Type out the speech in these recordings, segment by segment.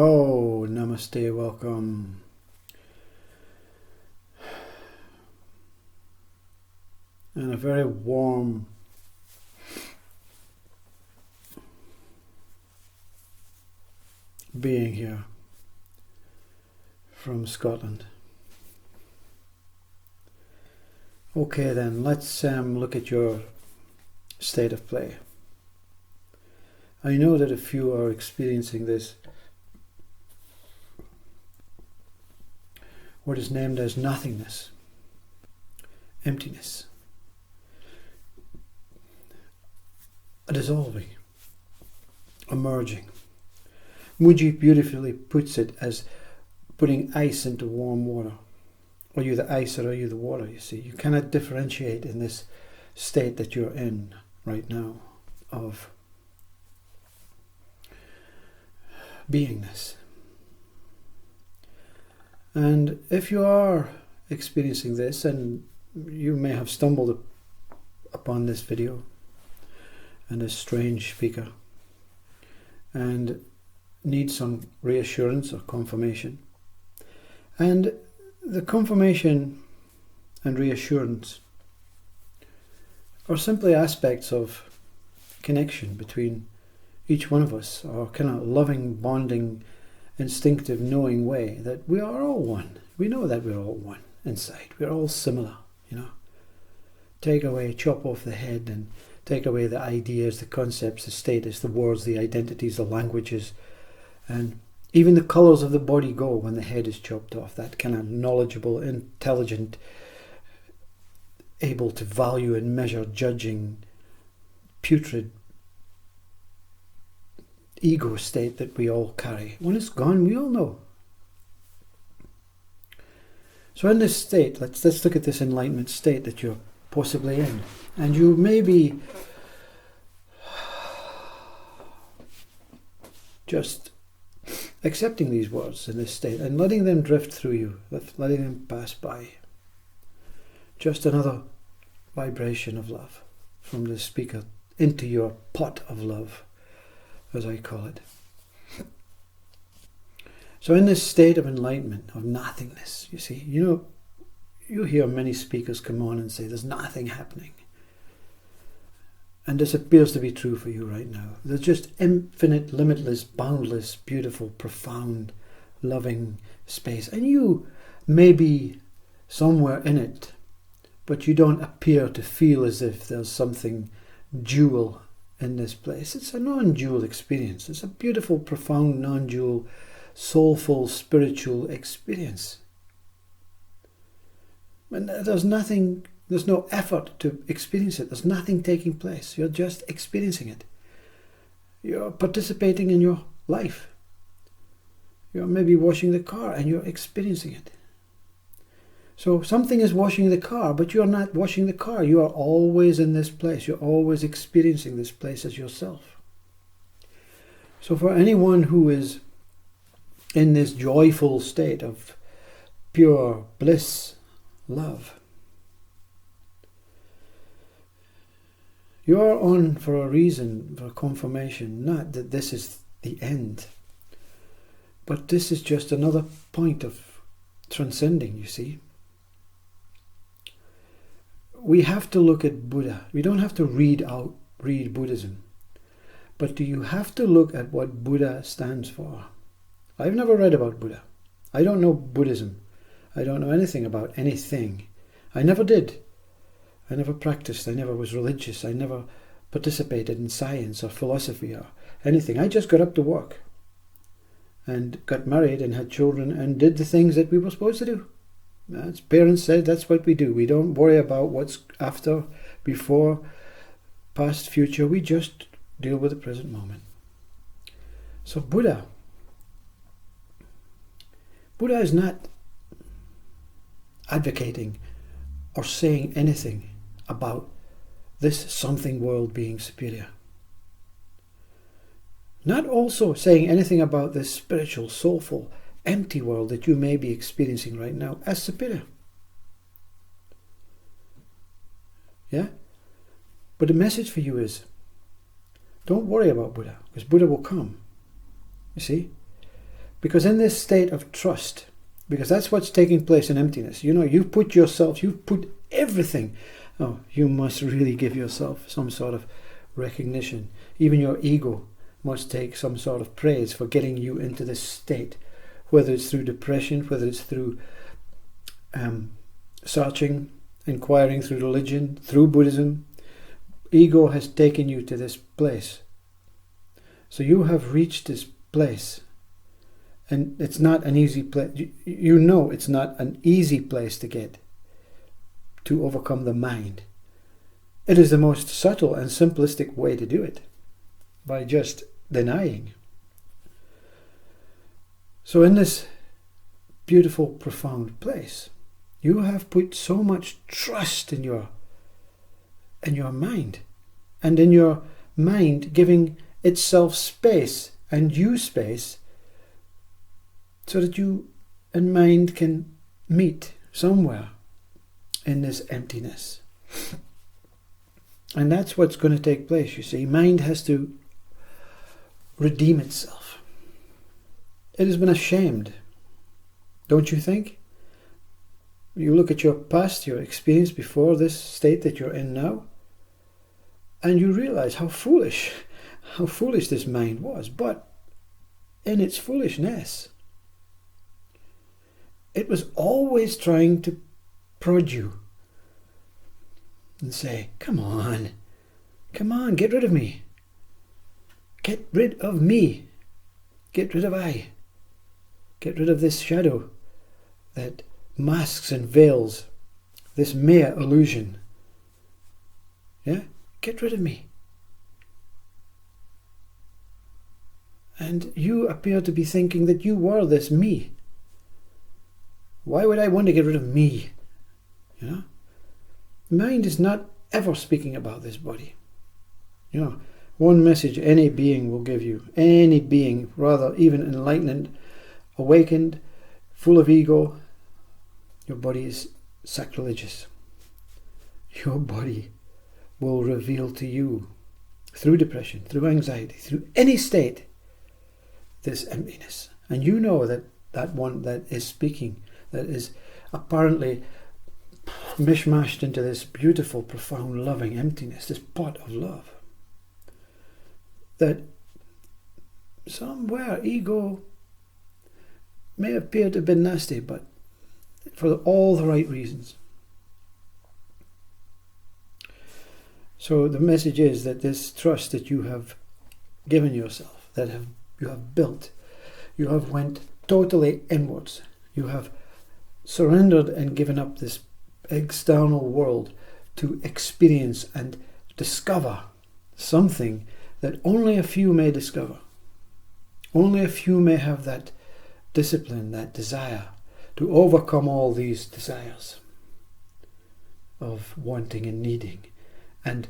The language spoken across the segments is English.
Oh, namaste, welcome. And a very warm being here from Scotland. Okay then, let's look at your state of play. I know that if you are experiencing this, what is named as nothingness, emptiness, a dissolving, a merging. Mooji beautifully puts it as putting ice into warm water. Are you the ice or are you the water, you see? You cannot differentiate in this state that you're in right now of beingness. And if you are experiencing this, and you may have stumbled upon this video and this strange speaker and need some reassurance or confirmation, and the confirmation and reassurance are simply aspects of connection between each one of us, or kind of loving, bonding, instinctive, knowing way that we are all one. We know that we're all one inside. We're all similar, you know. Take away, chop off the head and take away the ideas, the concepts, the status, the words, the identities, the languages, and even the colours of the body go when the head is chopped off. That kind of knowledgeable, intelligent, able to value and measure, judging, putrid ego state that we all carry. When it's gone, we all know. So in this state, let's look at this enlightenment state that you're possibly in. And you may be just accepting these words in this state and letting them drift through you, letting them pass by. Just another vibration of love from the speaker into your pot of love, as I call it. So in this state of enlightenment, of nothingness, you see, you hear many speakers come on and say there's nothing happening. And this appears to be true for you right now. There's just infinite, limitless, boundless, beautiful, profound, loving space. And you may be somewhere in it, but you don't appear to feel as if there's something dual in this place. It's a non-dual experience. It's a beautiful, profound, non-dual, soulful, spiritual experience. And there's no effort to experience it. There's nothing taking place. You're just experiencing it. You're participating in your life. You're maybe washing the car and you're experiencing it. So something is washing the car, but you're not washing the car. You are always in this place. You're always experiencing this place as yourself. So for anyone who is in this joyful state of pure bliss, love, you're on for a reason, for a confirmation, not that this is the end, but this is just another point of transcending, you see. We have to look at Buddha. We don't have to read Buddhism. But do you have to look at what Buddha stands for? I've never read about Buddha. I don't know Buddhism. I don't know anything about anything. I never did. I never practiced. I never was religious. I never participated in science or philosophy or anything. I just got up to work and got married and had children and did the things that we were supposed to do. As parents said, that's what we do. We don't worry about what's after, before, past, future. We just deal with the present moment. So Buddha is not advocating or saying anything about this something world being superior. Not also saying anything about this spiritual, soulful, empty world that you may be experiencing right now as superior. Yeah? But the message for you is, don't worry about Buddha, because Buddha will come. You see? Because in this state of trust, because that's what's taking place in emptiness, you've put yourself, you've put everything. Oh, you must really give yourself some sort of recognition. Even your ego must take some sort of praise for getting you into this state, whether it's through depression, whether it's through searching, inquiring through religion, through Buddhism. Ego has taken you to this place. So you have reached this place. And it's not an easy place. It's not an easy place to get, to overcome the mind. It is the most subtle and simplistic way to do it, by just denying. So in this beautiful, profound place, you have put so much trust in your mind, and in your mind giving itself space and you space, so that you and mind can meet somewhere in this emptiness. And that's what's going to take place, you see. Mind has to redeem itself. It has been ashamed, don't you think? You look at your past, your experience before this state that you're in now, and you realize how foolish this mind was. But in its foolishness, it was always trying to prod you and say, come on, get rid of me. Get rid of me. Get rid of I. Get rid of this shadow that masks and veils this mere illusion. Yeah? Get rid of me. And you appear to be thinking that you were this me. Why would I want to get rid of me? Mind is not ever speaking about this body. One message any being will give you, any being, rather even enlightened, awakened, full of ego, your body is sacrilegious. Your body will reveal to you, through depression, through anxiety, through any state, this emptiness. And you know that one that is speaking, that is apparently mishmashed into this beautiful, profound, loving emptiness, this pot of love, that somewhere ego may appear to have been nasty, but for all the right reasons. So the message is that this trust that you have given yourself, you have built, you have went totally inwards. You have surrendered and given up this external world to experience and discover something that only a few may discover. Only a few may have that discipline, that desire to overcome all these desires of wanting and needing, and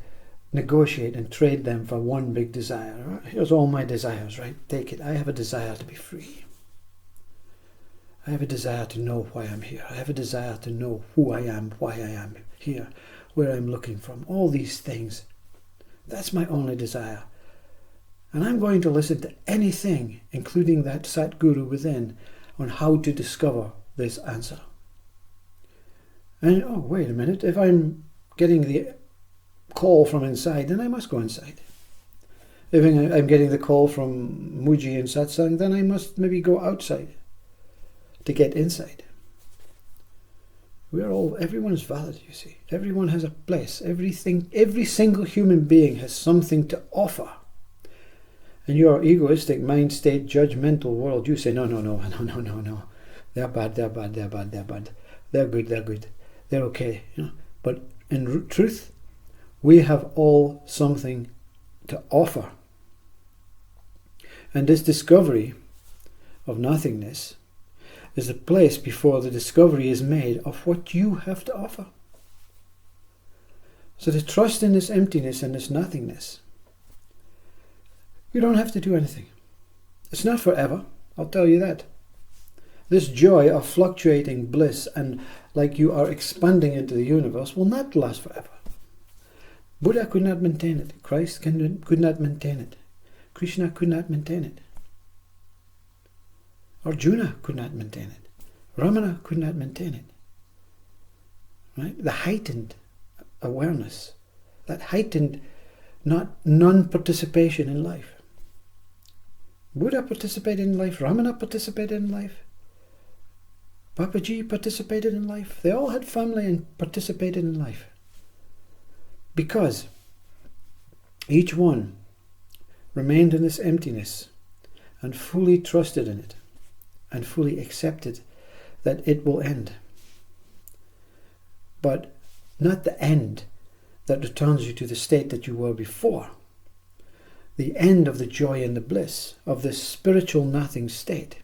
negotiate and trade them for one big desire. Here's all my desires, right? Take it. I have a desire to be free. I have a desire to know why I'm here. I have a desire to know who I am, why I am here, where I'm looking from. All these things. That's my only desire. And I'm going to listen to anything, including that Satguru within, on how to discover this answer. And, oh, wait a minute, if I'm getting the call from inside, then I must go inside. If I'm getting the call from Muji and Satsang, then I must maybe go outside to get inside. Everyone is valid, you see. Everyone has a place. Every single human being has something to offer. In your egoistic mind state, judgmental world, you say, no. They're bad. They're good. They're okay. But in truth, we have all something to offer. And this discovery of nothingness is the place before the discovery is made of what you have to offer. So to trust in this emptiness and this nothingness, you don't have to do anything. It's not forever, I'll tell you that. This joy of fluctuating bliss and like you are expanding into the universe will not last forever. Buddha could not maintain it. Christ could not maintain it. Krishna could not maintain it. Arjuna could not maintain it. Ramana could not maintain it. Right? The heightened awareness, that heightened non-participation in life. Buddha participated in life, Ramana participated in life, Babaji participated in life. They all had family and participated in life. Because each one remained in this emptiness and fully trusted in it and fully accepted that it will end. But not the end that returns you to the state that you were before. The end of the joy and the bliss of this spiritual nothing state.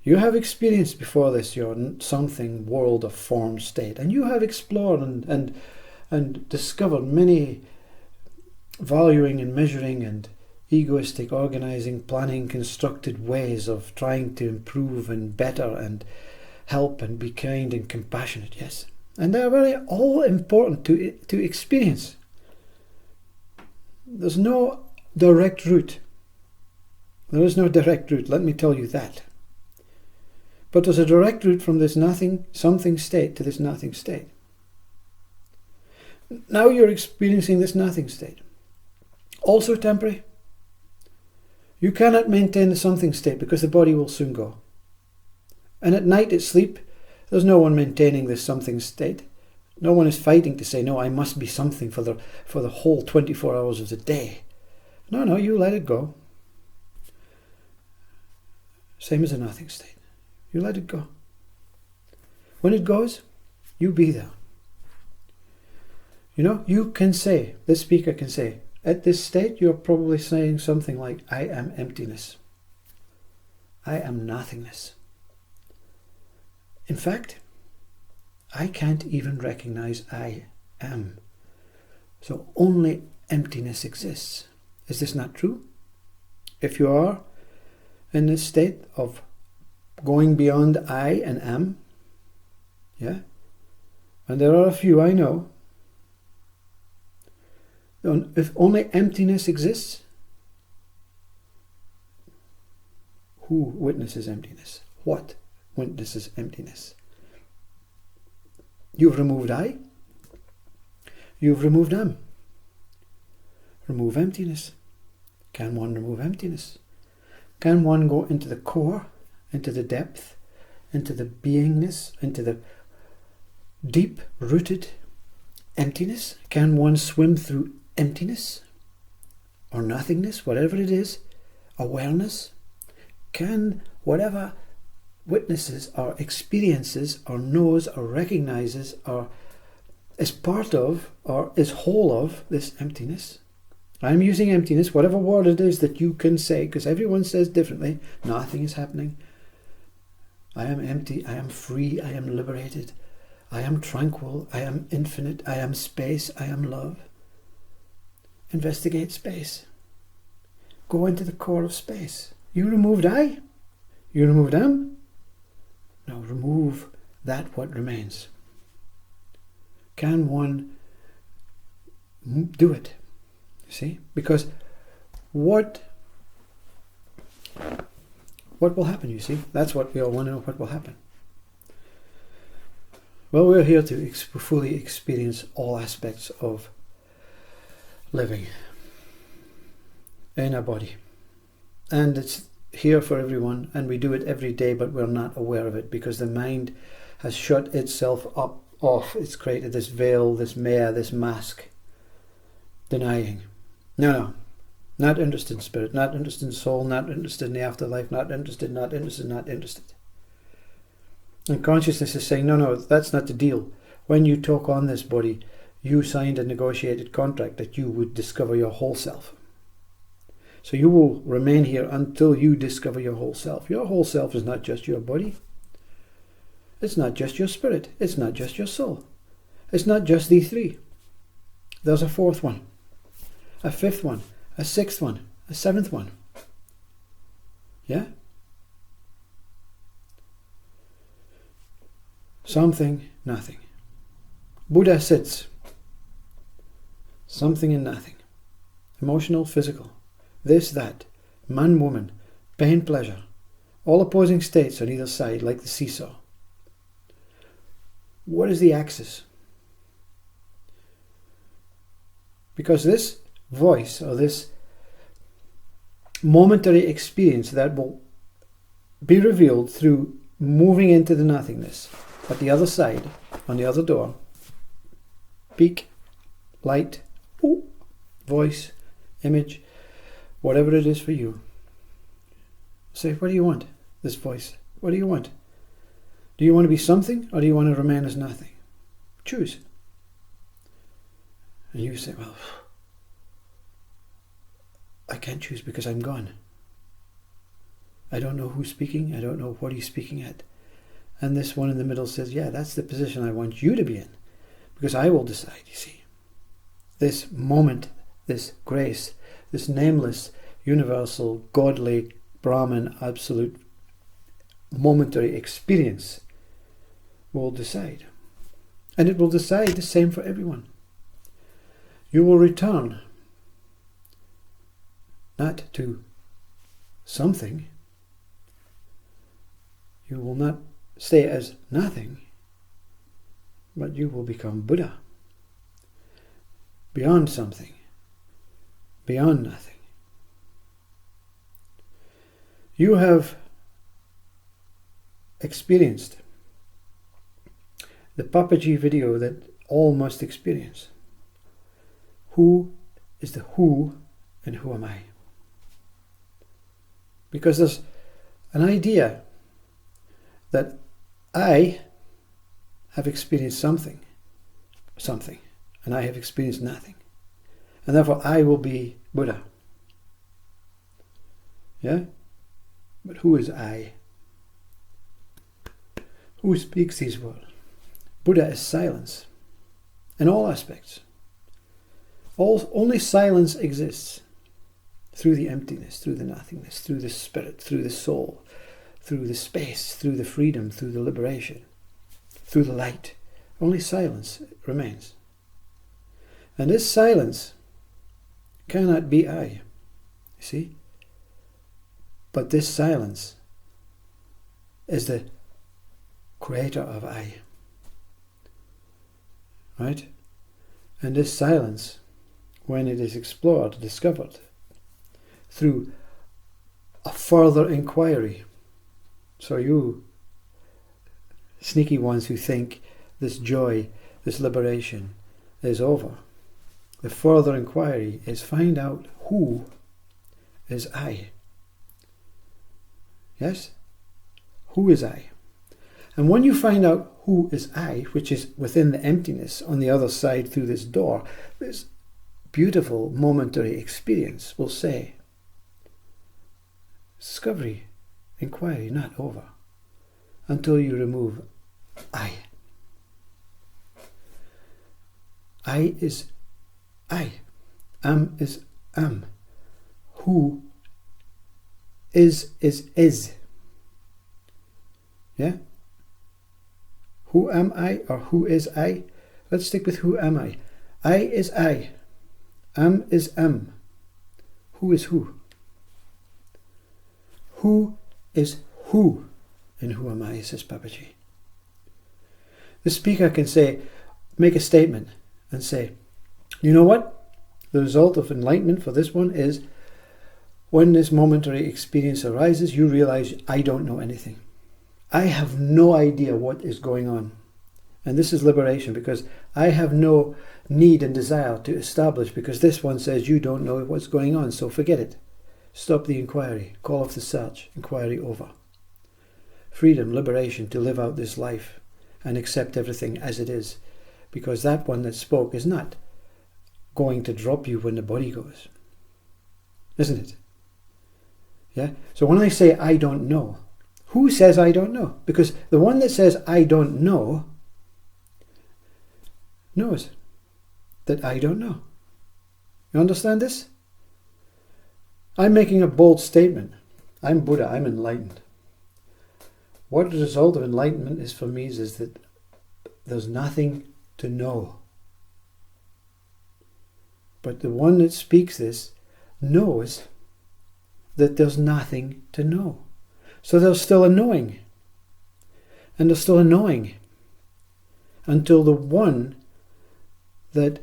You have experienced before this your something world of form state, and you have explored and discovered many valuing and measuring and egoistic organizing, planning, constructed ways of trying to improve and better and help and be kind and compassionate, yes. And they are very all important to experience. There's no direct route. There is no direct route, let me tell you that. But there's a direct route from this nothing, something state to this nothing state. Now you're experiencing this nothing state. Also temporary. You cannot maintain the something state because the body will soon go. And at night at sleep, there's no one maintaining this something state. No one is fighting to say, no, I must be something for the whole 24 hours of the day. No, you let it go. Same as a nothing state. You let it go. When it goes, you be there. You know, you can say, this speaker can say, at this state, you're probably saying something like, I am emptiness. I am nothingness. In fact, I can't even recognize I am. So only emptiness exists. Is this not true? If you are in this state of going beyond I and am, yeah, and there are a few I know, if only emptiness exists, who witnesses emptiness? What witnesses emptiness? You've removed I. You've removed am. Remove emptiness. Can one remove emptiness? Can one go into the core, into the depth, into the beingness, into the deep-rooted emptiness? Can one swim through emptiness or nothingness, whatever it is, awareness? Can whatever witnesses or experiences or knows or recognizes or is part of or is whole of this emptiness? I'm using emptiness, whatever word it is that you can say, because everyone says differently. Nothing is happening. I am empty, I am free, I am liberated, I am tranquil, I am infinite, I am space, I am love. Investigate space. Go into the core of space. You removed I? You removed am? Now remove that what remains. Can one do it? You see? Because what will happen, you see? That's what we all want to know, what will happen. Well, we're here to fully experience all aspects of living in a body. And it's here for everyone, and we do it every day, but we're not aware of it because the mind has shut itself off. It's created this veil, this maya, this mask, denying. No. Not interested in spirit, not interested in soul, not interested in the afterlife, not interested. And consciousness is saying, no, that's not the deal. When you took on this body, you signed a negotiated contract that you would discover your whole self. So you will remain here until you discover your whole self. Your whole self is not just your body. It's not just your spirit. It's not just your soul. It's not just these three. There's a fourth one, a fifth one, a sixth one, a seventh one. Yeah? Something, nothing. Buddha sits. Something and nothing. Emotional, physical. This, that. Man, woman. Pain, pleasure. all opposing states on either side, like the seesaw. What is the axis? Because this voice, or this momentary experience that will be revealed through moving into the nothingness at the other side, on the other door, peak, light, voice, image, whatever it is for you. Say, what do you want? This voice, what do you want? Do you want to be something, or do you want to remain as nothing? Choose. And you say, well, I can't choose because I'm gone. I don't know who's speaking. I don't know what he's speaking at. And this one in the middle says, yeah, that's the position I want you to be in, because I will decide, you see. This moment, this grace, this nameless, universal, godly, Brahman, absolute, momentary experience will decide. And it will decide the same for everyone. You will return not to something. You will not stay as nothing, but you will become Buddha. Beyond something, beyond nothing. You have experienced the Papaji video that all must experience. Who is the who and who am I? Because there's an idea that I have experienced something, and I have experienced nothing. And therefore I will be Buddha. Yeah? But who is I? Who speaks these words? Buddha is silence in all aspects. Only silence exists through the emptiness, through the nothingness, through the spirit, through the soul, through the space, through the freedom, through the liberation, through the light. Only silence remains. And this silence cannot be I, you see? But this silence is the creator of I. Right? And this silence, when it is explored, discovered, through a further inquiry. So you sneaky ones who think this joy, this liberation is over, the further inquiry is find out who is I. Yes? Who is I? And when you find out who is I, which is within the emptiness on the other side through this door, this beautiful momentary experience will say, discovery, inquiry, not over, until you remove I. I is I. Am is am. Who is. Yeah? Who am I, or who is I? Let's stick with who am I. I is I. Am is am. Who is who? Who is who in who am I, says Papaji. The speaker can say, make a statement and say, you know what? The result of enlightenment for this one is when this momentary experience arises, you realize I don't know anything. I have no idea what is going on. And this is liberation, because I have no need and desire to establish, because this one says you don't know what's going on, so forget it. Stop the inquiry. Call off the search. Inquiry over. Freedom, liberation to live out this life and accept everything as it is, because that one that spoke is not going to drop you when the body goes. Isn't it? Yeah? So when I say I don't know, who says I don't know? Because the one that says I don't know knows that I don't know. You understand this? I'm making a bold statement. I'm Buddha, I'm enlightened. What the result of enlightenment is for me is that there's nothing to know. But the one that speaks this knows that there's nothing to know. So there's still a knowing. And there's still a knowing. Until the one that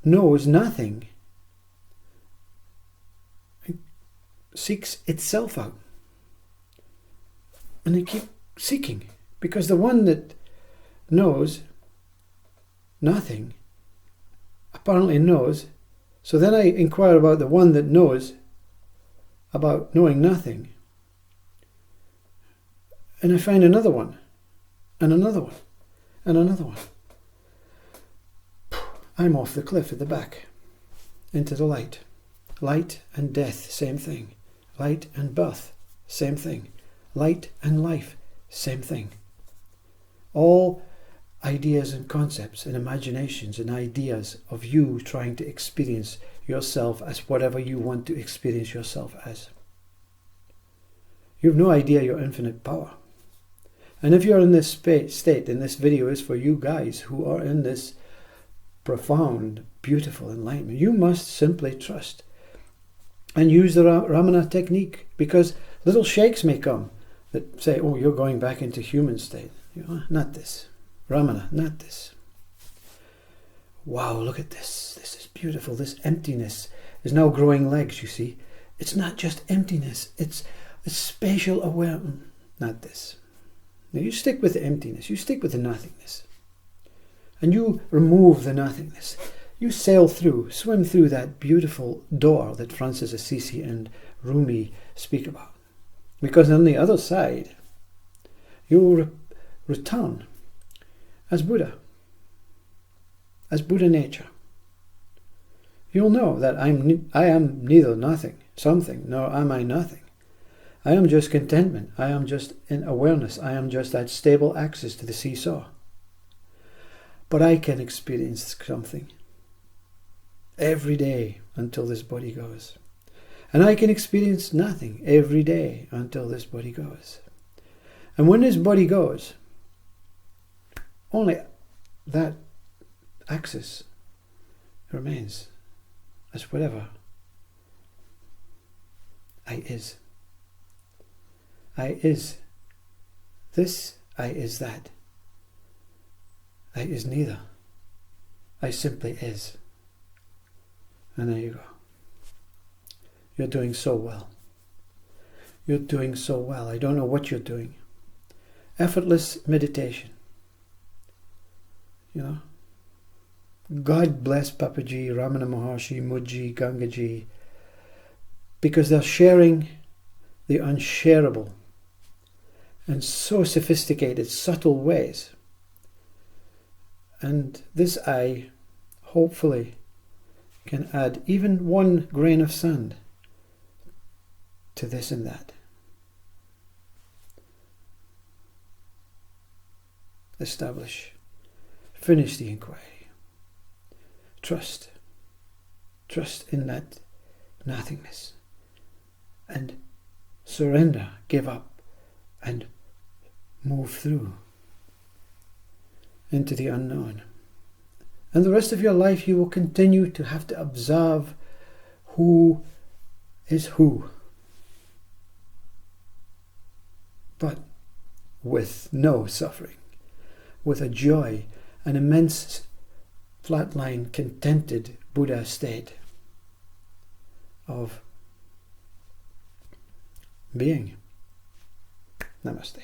knows nothing seeks itself out. And they keep seeking. Because the one that knows nothing apparently knows. So then I inquire about the one that knows about knowing nothing. And I find another one. And another one. And another one. I'm off the cliff at the back. Into the light. Light and death, same thing. Light and birth, same thing. Light and life, same thing. All ideas and concepts and imaginations and ideas of you trying to experience yourself as whatever you want to experience yourself as. You have no idea your infinite power. And if you're in this state, and this video is for you guys who are in this profound, beautiful enlightenment, you must simply trust and use the Ramana technique, because little shakes may come that say, oh, you're going back into human state. Not this. Ramana, not this. Wow, look at this. This is beautiful. This emptiness is now growing legs, you see. It's not just emptiness. It's a spatial awareness. Not this. Now you stick with the emptiness. You stick with the nothingness. And you remove the nothingness. You sail through, swim through that beautiful door that Francis Assisi and Rumi speak about. Because on the other side, you will return as Buddha nature. You'll know that I am neither nothing, something, nor am I nothing. I am just contentment. I am just in awareness. I am just that stable axis to the seesaw. But I can experience something every day until this body goes. And I can experience nothing every day until this body goes. And when this body goes, only that axis remains as whatever I is. I is this, I is that. I is neither. I simply is. And there you go. You're doing so well. You're doing so well. I don't know what you're doing. Effortless meditation. You know? God bless Papaji, Ramana Maharshi, Mudji, Gangaji, because they're sharing the unshareable in so sophisticated, subtle ways. And this I, hopefully, can add even one grain of sand to this and that. Establish. Finish the inquiry. Trust. Trust in that nothingness. And surrender, give up, and move through into the unknown. And the rest of your life you will continue to have to observe who is who. But with no suffering, with a joy, an immense flatline, contented Buddha state of being. Namaste.